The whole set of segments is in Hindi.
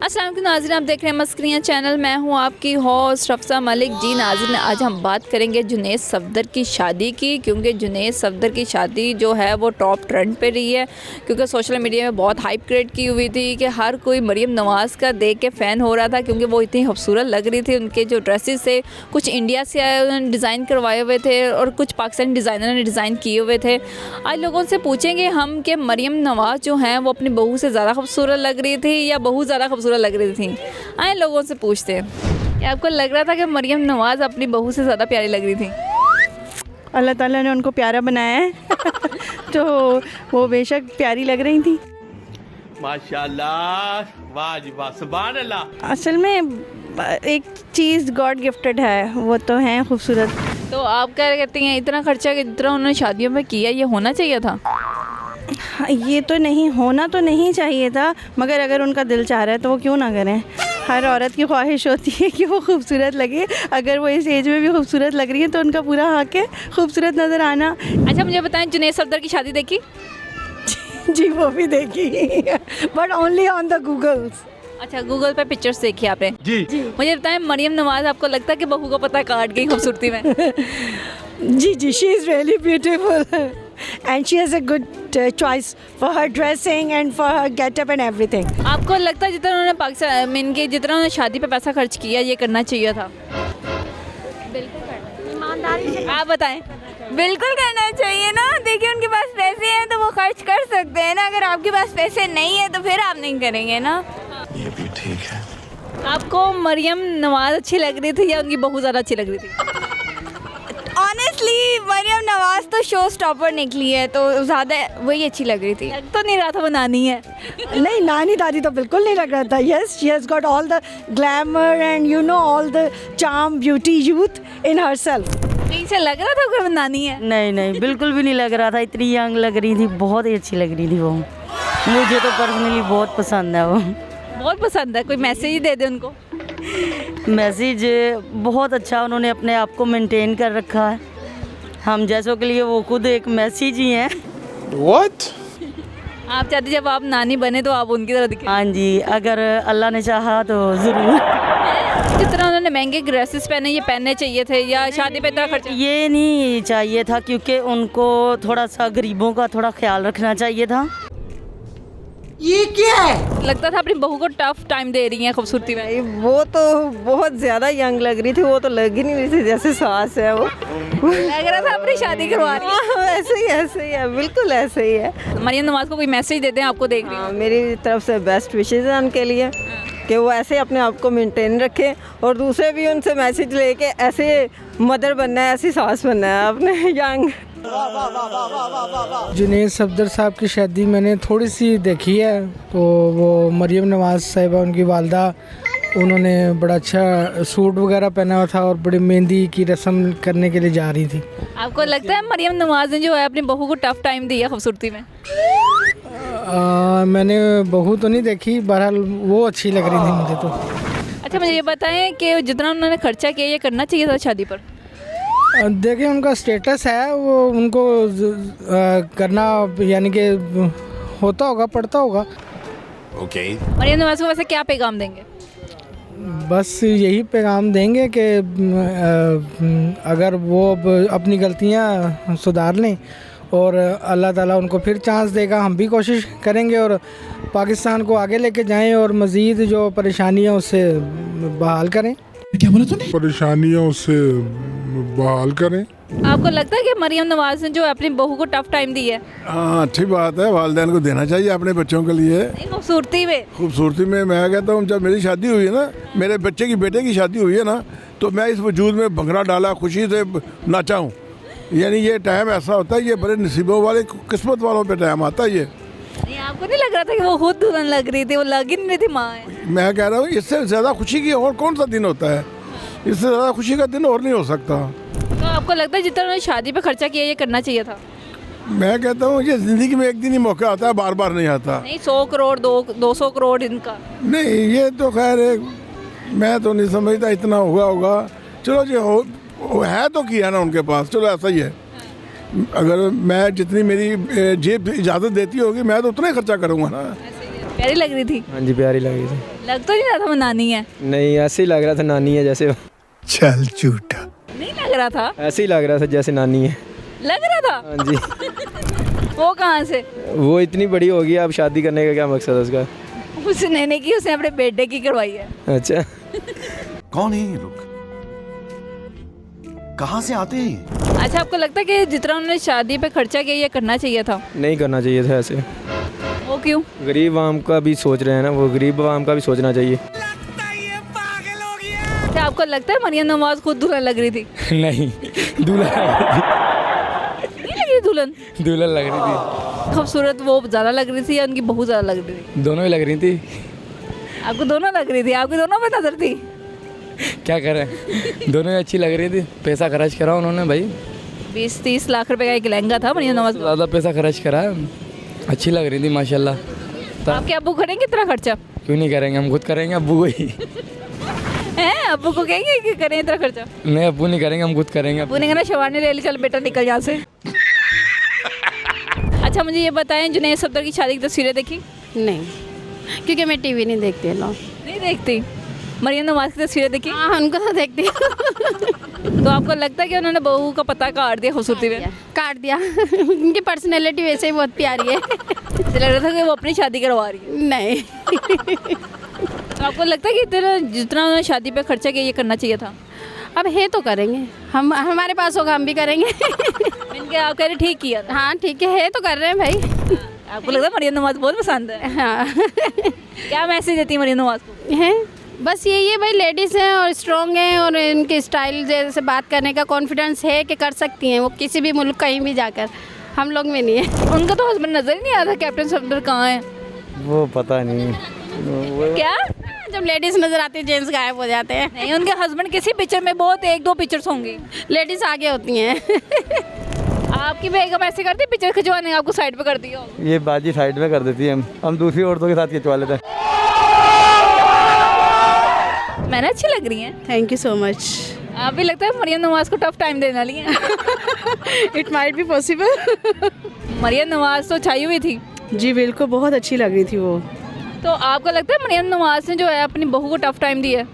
अस्सलाम वालेकुम नाज़रीन, आप देख रहे हैं मस्करियाँ चैनल। मैं हूं आपकी होस्ट रफ्सा मलिक जी। नाज़रीन, आज हम बात करेंगे जुनैद सफदर की शादी की, क्योंकि जुनैद सफदर की शादी जो है वो टॉप ट्रेंड पे रही है, क्योंकि सोशल मीडिया में बहुत हाइप क्रिएट की हुई थी कि हर कोई मरियम नवाज़ का देख के फ़ैन हो रहा था, क्योंकि वो इतनी खूबसूरत लग रही थी। उनके जो ड्रेसेस थे कुछ इंडिया से आए उन्होंने डिज़ाइन करवाए हुए थे और कुछ पाकिस्तानी डिज़ाइनर ने डिज़ाइन किए हुए थे। आज लोगों से पूछेंगे हम कि मरियम नवाज़ जो हैं वो अपनी बहू से ज़्यादा खूबसूरत लग रही थी या बहू ज़्यादा खूबसूरत लग रही थी। आए लोगों से पूछते हैं, क्या आपको लग रहा था कि मरियम नवाज़ अपनी बहू से ज़्यादा प्यारी लग रही थी? अल्लाह ताला ने उनको प्यारा बनाया है तो वो बेशक प्यारी लग रही थी। माशाल्लाह, वाह जी वाह, सुभान अल्लाह। असल में एक चीज़ गॉड गिफ्टेड है, वो तो है खूबसूरत। तो आप क्या कहती हैं, इतना खर्चा जितना उन्होंने शादियों में किया ये होना चाहिए था? ये तो नहीं होना तो नहीं चाहिए था, मगर अगर उनका दिल चाह रहा है तो वो क्यों ना करें। हर औरत की ख्वाहिश होती है कि वो खूबसूरत लगे। अगर वो इस एज में भी खूबसूरत लग रही है तो उनका पूरा हक है खूबसूरत नज़र आना। अच्छा, मुझे बताएं, जुनैद सफदर की शादी देखी? जी वो भी देखी, but only on the googles. अच्छा, गूगल पे पिक्चर्स देखी आपने? जी मुझे बताएं, मरियम नवाज़ आपको लगता है कि बहू का पता काट गई खूबसूरती में? जी she is really beautiful and she has a good choice for her dressing and for her get-up and everything. आपको लगता है जितना उन्होंने पाकिस्तान मीन के जितना उन्होंने शादी पे पैसा खर्च किया ये करना चाहिए था? बिल्कुल करना, ईमानदारी से। आप बताएं। बिल्कुल करना चाहिए ना। देखिए, उनके पास पैसे हैं तो वो खर्च कर सकते हैं ना। अगर आपके पास पैसे नहीं है तो फिर आप नहीं करेंगे ना। ये भी ठीक है। आपको मरियम नवाज़ अच्छी लग रही थी या उनकी बहू ज़्यादा अच्छी लग रही थी? ऑनेस्टली मरियम नवाज तो शो स्टॉपर निकली है तो ज़्यादा वही अच्छी लग रही थी। लग तो नहीं रहा था वो नानी है। नहीं, नानी दादी तो बिल्कुल नहीं लग रहा था। Yes, she has got all the glamour and you know all the charm beauty youth in herself. कहीं से लग रहा था कि वो नानी है? नहीं बिल्कुल भी नहीं लग रहा था। इतनी यंग लग रही थी, बहुत ही अच्छी लग रही थी वो। मुझे तो पर्सनली बहुत पसंद है वो। बहुत पसंद है। कोई मैसेज ही दे दे उनको। मैसेज बहुत अच्छा, उन्होंने अपने आप को मेंटेन कर रखा है। हम जैसों के लिए वो खुद एक मैसेज ही हैं। What? आप चाहती जब आप नानी बने तो आप उनकी तरह दिखे? हाँ जी, अगर अल्लाह ने चाहा तो ज़रूर। जिस तरह उन्होंने महंगे ड्रेसेस पहने ये पहनने चाहिए थे या शादी पे इतना खर्चा? ये नहीं चाहिए था, क्योंकि उनको थोड़ा सा गरीबों का थोड़ा ख्याल रखना चाहिए था। ये क्या है? लगता था अपनी बहू को टफ टाइम दे रही हैं खूबसूरती में। वो तो बहुत ज़्यादा यंग लग रही थी, वो तो लग ही नहीं रही थी जैसे सास है वो। लग रहा था अपनी शादी करवा रही है। ऐसे ही है, बिल्कुल ऐसे ही है। मरियम नवाज़ को कोई मैसेज देते हैं, आपको देख रही हाँ, मेरी तरफ से बेस्ट विशेज़ हैं उनके लिए कि वो ऐसे अपने आप को मेंटेन रखें और दूसरे भी उनसे मैसेज लेके ऐसे मदर बनना है, ऐसी सास बनना है अपने यंग। जुनैद सफदर साहब की शादी मैंने थोड़ी सी देखी है, तो वो मरियम नवाज़ साहिबा उनकी वालदा, उन्होंने बड़ा अच्छा सूट वगैरह पहना हुआ था और बड़ी मेहंदी की रस्म करने के लिए जा रही थी। आपको लगता है मरियम नवाज़ ने जो है अपनी बहू को टफ टाइम दिया खूबसूरती में? मैंने बहू तो नहीं देखी, बहरहाल वो अच्छी लग रही थी मुझे तो। अच्छा, मुझे ये बताएं कि जितना उन्होंने खर्चा किया ये करना चाहिए था शादी पर? देखिए, उनका स्टेटस है, वो उनको करना यानी कि होता होगा, पड़ता होगा। ओके। मरियम नवाज़ को वैसे क्या पैगाम देंगे? बस यही पैगाम देंगे कि अगर वो अपनी गलतियां सुधार लें और अल्लाह ताला उनको फिर चांस देगा, हम भी कोशिश करेंगे और पाकिस्तान को आगे लेके जाएं और मज़ीद जो परेशानियां उससे बहाल करें। क्या बोला तूने? परेशानियां उससे बहाल करें। आपको लगता है कि मरियम नवाज़ ने जो अपनी बहू को टफ टाइम दी है? हाँ, अच्छी बात है, वालिदैन को देना चाहिए अपने बच्चों के लिए। खूबसूरती में? खूबसूरती में मैं कहता हूँ, जब मेरी शादी हुई है ना, मेरे बच्चे की बेटे की शादी हुई है ना, तो मैं इस वजूद में भंगड़ा डाला, खुशी से नाचा हूँ। यानी ये टाइम ऐसा होता है, ये बड़े नसीबों वाले किस्मत वालों पे टाइम आता है ये। नहीं, आपको नहीं लग रहा था कि वो खुद दुल्हन लग रही थी? वो लग ही नहीं रही थी, माँ है। मैं कह रहा हूँ, इससे ज़्यादा खुशी की और कौन सा दिन होता है? इससे ज़्यादा खुशी का दिन और नहीं हो सकता। तो आपको लगता है जितना उन्होंने शादी पे खर्चा किया ये करना चाहिए था? मैं कहता हूँ, ये ज़िंदगी में एक दिन ही मौका आता है, बार बार नहीं आता। नहीं, 100 करोड़ 200 करोड़ इनका नहीं, ये तो खैर मैं तो नहीं समझता इतना होगा। चलो जी, है तो किया ना उनके पास, चलो ऐसा ही है। अगर मैं जितनी मेरी जेब इजाज़त देती होगी मैं तो उतना ही खर्चा करूँगा ना। प्यारी लग रही थी? हाँ जी प्यारी लग रही थी। लग तो नहीं रहा था वो नानी है? नहीं ऐसे ही लग रहा था नानी है जैसे। चल झूठा। नहीं लग रहा था? ऐसे ही लग रहा था जैसे नानी है। लग रहा था? हाँ जी। वो कहाँ से? वो इतनी बड़ी होगी, अब शादी करने का क्या मकसद है उसका? उसने नहीं की, उसने अपने बेटे की करवाई है। अच्छा। कौन है ये लोग? कहाँ से आते हैं? अच्छा, आपको लगता है कि जितना उन्होंने शादी पे खर्चा किया ये करना चाहिए था? नहीं करना चाहिए था ऐसे। वो क्यों? गरीब आवाम का भी सोच रहे हैं ना, वो गरीब आवाम का भी सोचना चाहिए। क्या आपको लगता है मरियम नवाज खुद दुल्हन लग रही थी? नहीं, दूल्हा नहीं लग रही दुल्हन? दूल्हा लग रही थी। खूबसूरत वो ज़्यादा लग रही थी या उनकी बहू ज़्यादा लग रही थी? दोनों ही लग रही थी। आपको दोनों लग रही थी? आपकी दोनों पे नजर थी? क्या करें, दोनों ही अच्छी लग रही थी। पैसा खर्च करा उन्होंने भाई। 20-30 लाख रुपए का एक लहंगा था मरियम नवाज का। ज़्यादा पैसा खर्च करा, अच्छी लग रही थी माशाल्लाह। आपके अब्बू करेंगे इतना खर्चा? क्यों नहीं करेंगे, हम खुद करेंगे। अब्बू को ही हैं? अब्बू को कहेंगे कि करें इतना खर्चा? नहीं, अब्बू नहीं करेंगे, हम खुद करेंगे। अब्बू ने कहना शवानी ले ली, चल बेटा निकल यहाँ से। अच्छा मुझे ये बताएं, जुनैद सफदर की शादी की तस्वीरें देखी? नहीं, क्योंकि मैं टीवी नहीं देखती लोग। नहीं देखती? मरियम नवाज की तस्वीरें देखी? हाँ, उनको तो देखती तो आपको लगता है कि उन्होंने बहू का पता काट दिया खूबसूरती में? काट दिया। उनकी पर्सनैलिटी वैसे ही बहुत प्यारी है। मुझे लग रहा था कि वो अपनी शादी करवा रही है। नहीं। तो आपको लगता है कि जितना उन्होंने शादी पे खर्चा किया ये करना चाहिए था? अब है तो करेंगे, हम हमारे पास होगा हम भी करेंगे। इनके आप कह रहे ठीक किया था? हाँ ठीक है तो कर रहे हैं भाई। आपको लगता है मरियम नवाज बहुत पसंद है? हाँ। क्या मैसेज देती है मरियम नवाज को? हैं बस यही है भाई, लेडीज़ हैं और स्ट्रॉन्ग हैं और इनके स्टाइल जैसे बात करने का कॉन्फिडेंस है कि कर सकती हैं वो किसी भी मुल्क कहीं भी जाकर। हम लोग में नहीं है। उनका तो हस्बैंड नजर ही नहीं आता, कैप्टन सफदर कहाँ है? वो पता नहीं। क्या? जब लेडीज़ नज़र आती है जेंट्स गायब हो जाते हैं। नहीं, उनके हस्बैंड किसी पिक्चर में बहुत 1-2 पिक्चर्स होंगी। लेडीज़ आगे होती हैं। आपकी बेगम ऐसे करती है पिक्चर खिंचवाने, आपको साइड पे कर दिया होगा? ये बाजी साइड में कर देती है, हम दूसरी औरतों के साथ खिंचवा लेते हैं। मैंने अच्छी लग रही हैं। Thank you so much. आप भी लगता है मरियम नवाज को टफ टाइम देने वाली हैं? It might be possible. Maryam Nawaz तो छाई हुई थी। जी बिल्कुल, बहुत अच्छी लग रही थी वो। तो आपको लगता है मरियम नवाज ने जो है अपनी बहू को टफ टाइम दिया?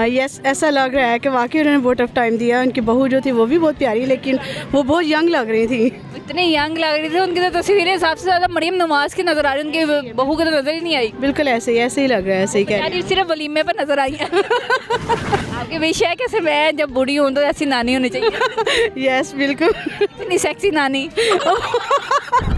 यस, ऐसा लग रहा है कि वाकई उन्होंने बहुत टफ टाइम दिया। उनकी बहू जो थी वो भी बहुत प्यारी, लेकिन वो बहुत यंग लग रही थी। इतनी यंग लग रही थी, उनकी तो तस्वीरें हिसाब से ज़्यादा मरियम नवाज की नज़र आ रही है, उनकी बहू की तो नज़र ही नहीं आई। बिल्कुल ऐसे ही लग रहा है, ऐसे ही कह रही सिर्फ वलीमे पर नज़र आई है। आपकी विश है कि सिर्फ मैं जब बूढ़ी हूँ तो ऐसी नानी होनी चाहिए? यस बिल्कुल। इतनी सेक्सी नानी।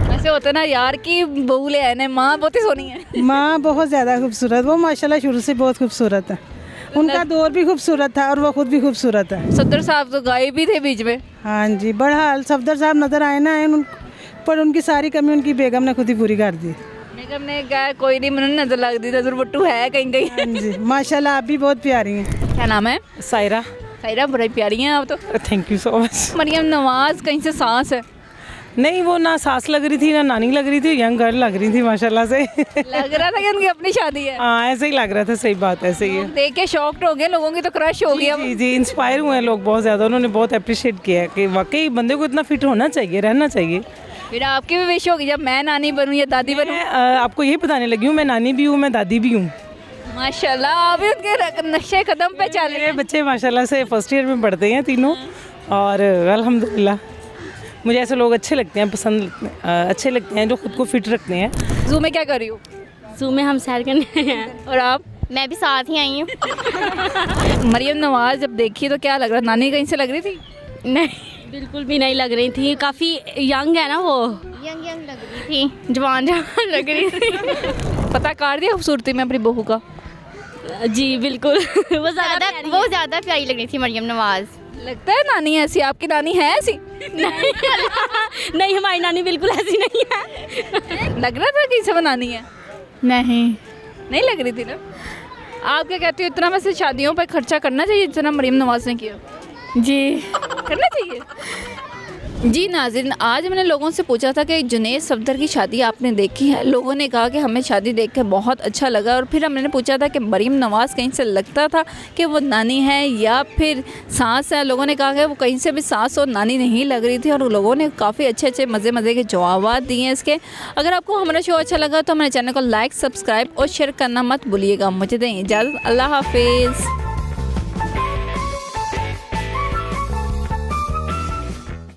ऐसे होता है ना यार कि बहू ले आए ना, माँ बहुत ही सोनी है। माँ बहुत ज़्यादा खूबसूरत, वो माशाल्लाह शुरू से बहुत खूबसूरत है। उनका दौर भी खूबसूरत था और वो खुद भी खूबसूरत है। सफदर साहब तो गायब भी थे बीच में। हाँ जी, बहरहाल सफदर साहब नज़र आए ना पर उनकी सारी कमी उनकी बेगम ने खुद ही पूरी कर दी। बेगम ने कहा कोई नहीं, मैंने नजर लग दी, नजर बट्टू है कहीं कहीं। हाँ जी, माशाल्लाह आप भी बहुत प्यारी हैं। क्या नाम है? सायरा। सायरा बड़ी प्यारी हैं आप तो। Thank you so much. Maryam Nawaz कहीं से सांस है? नहीं, वो ना सास लग रही थी ना नानी लग रही थी, यंग गर्ल लग रही थी माशाल्लाह से। लग रहा था कि उनकी अपनी शादी है। हाँ ऐसे ही लग रहा था, सही बात ऐसे ही है। देख के शॉक्ड हो गए, लोगों की तो क्रश हो गया। जी जी, इंस्पायर हुए हैं लोग बहुत ज़्यादा, उन्होंने बहुत अप्रिशिएट किया है कि वाकई बंदे को इतना फिट होना चाहिए, रहना चाहिए। फिर आपकी भी विश होगी जब मैं नानी बनूं या दादी बनूं? आपको यही बताने लगी हूँ, मैं नानी भी हूँ, मैं दादी भी हूँ। माशाल्लाह, आप भी उनके नक्शे कदम पे चल रहे मेरे हैं। बच्चे माशाल्लाह से फर्स्ट ईयर में पढ़ते हैं तीनों, और अल्हम्दुलिल्लाह मुझे ऐसे लोग अच्छे लगते हैं, पसंद अच्छे लगते हैं जो खुद को फिट रखते हैं। जू में क्या कर रही हो? जू में हम सैर करने हैं। और आप? मैं भी साथ ही आई हूँ। मरियम नवाज जब देखी तो क्या लग रहा, नानी कहीं से लग रही थी? नहीं बिल्कुल भी नहीं लग रही थी, काफ़ी यंग है ना वो, यंग लग रही थी, जवान लग रही थी। पता काट दिया खूबसूरती में अपनी बहू का? जी बिल्कुल। वो ज़्यादा प्यारी लग रही थी मरियम नवाज। लगता है नानी ऐसी? आपकी नानी है ऐसी? नहीं हमारी नानी बिल्कुल ऐसी नहीं है। लग रहा था कि से वो नानी है? नहीं लग रही थी ना। आप क्या कहती हो, इतना वैसे शादियों पर खर्चा करना चाहिए जितना मरियम नवाज ने किया? जी करना चाहिए। जी नाज़रीन, आज मैंने लोगों से पूछा था कि जुनैद सफदर की शादी आपने देखी है। लोगों ने कहा कि हमें शादी देख के बहुत अच्छा लगा। और फिर हमने पूछा था कि मरीम नवाज़ कहीं से लगता था कि वो नानी है या फिर सास है। लोगों ने कहा कि वो कहीं से भी सास और नानी नहीं लग रही थी। और लोगों ने काफ़ी अच्छे मज़े के जवाब दिए हैं इसके। अगर आपको हमारा शो अच्छा लगा तो हमारे चैनल को लाइक, सब्सक्राइब और शेयर करना मत भूलिएगा। मुझे दें इजाज़त। अल्लाह हाफिज़।